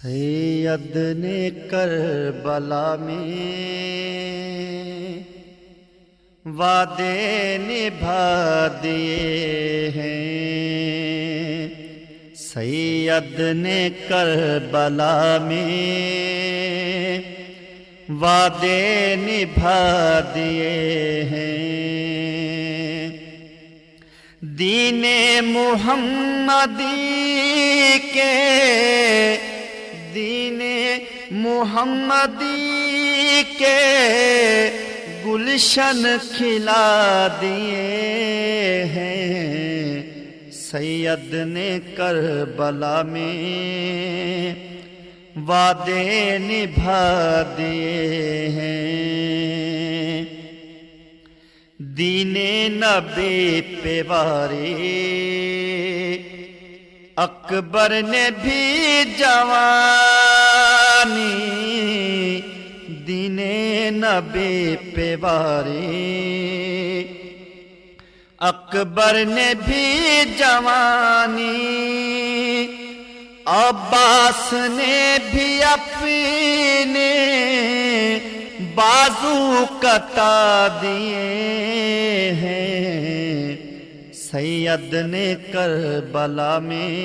سید نے کربلا میں وعدے نبھا دیے ہیں، سید نے کربلا میں وعدے نبھا دیے ہیں، دین محمدی کے دین محمدی کے گلشن کھلا دیے ہیں، سید نے کربلا میں وعدے نبھا دیے ہیں، دین نبی پہ واری اکبر نے بھی جوانی، دین نبی پہ واری اکبر نے بھی جوانی، عباس نے بھی اپنے بازو کٹا دیے ہیں، سید نے کربلا میں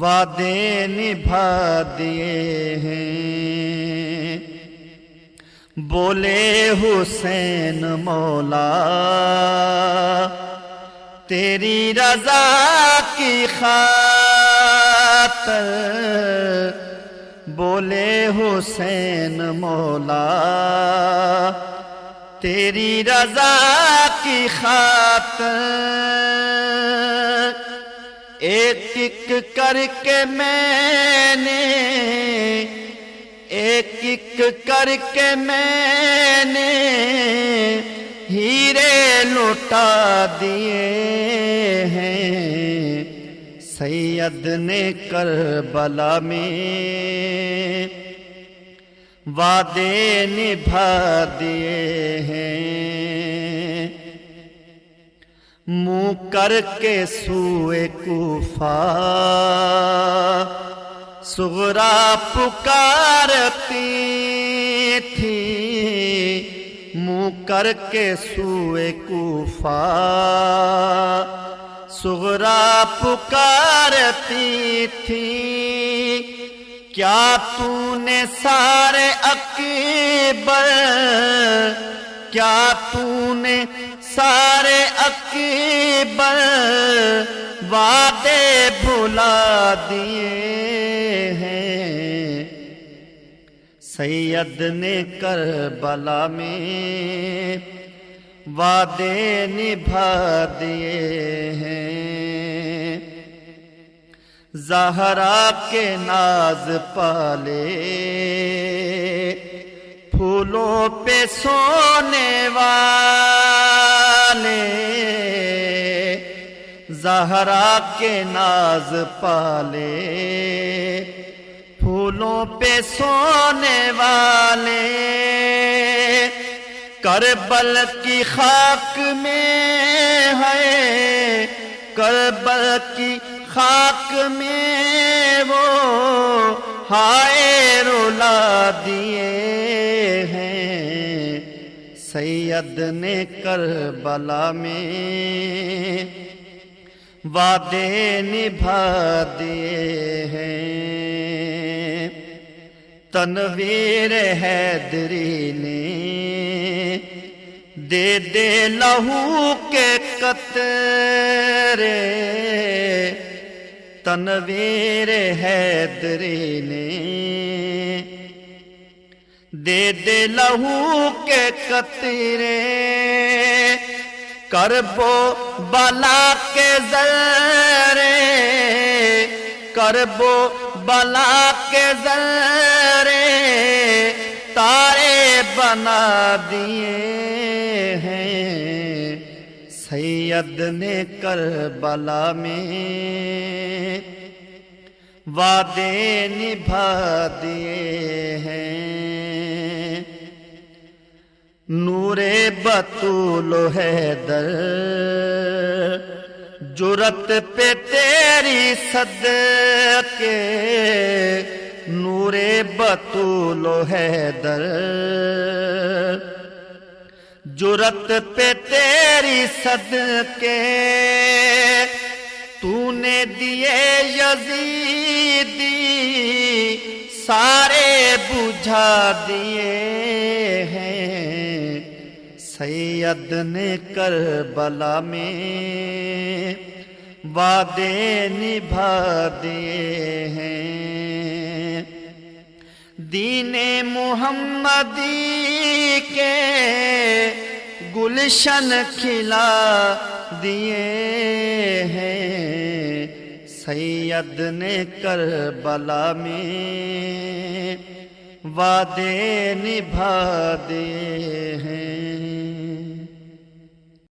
وعدے نبھا دیے ہیں، بولے حسین مولا تیری رضا کی خاطر، بولے حسین مولا تیری رضا کی خاطر، ایک ایک کر کے میں نے ایک ایک کر کے میں نے ہیرے لوٹا دیے ہیں، سید نے کربلا میں وعدے نبھا دیے ہیں، منہ کر کے سوئے کوفہ صغرا پکارتی تھی، منہ کر کے سوئے کوفہ صغرا پکارتی تھی، کیا تو نے سارے اکبر کیا تو نے سارے اکبر وعدے بھلا دیے ہیں، سید نے کربلا میں وعدے نبھا دیے ہیں، زہرا کے ناز پالے پھولوں پہ سونے والے، زہرا کے ناز پالے پھولوں پہ سونے والے، کربل کی خاک میں ہے کربل کی خاک میں وہ ہائے رلا دیے ہیں، سید نے کربلا میں وعدے نبھا دیے ہیں، تنویر حیدری نے دے دے لہو کے قطرے، تنویر حیدری نے دے دے لہو کے قطرے، کربو بلا کے ذرے کربو بلا کے ذرے تارے بنا دیے ہیں، سید نے کربلا میں وعدے نبھا دیے ہیں، نور بطول و حیدر جرت پہ تیری صدقے نور بطول و حیدر، جرت پہ تیری صدقے تو نے دیے یزیدی سارے بجھا دیے ہیں، سید نے کربلا میں وعدے نبھا دیے ہیں، دین محمدی کے گلشن کھلا دیے ہیں، سید نے کربلا میں وعدے نبھا دیے ہیں۔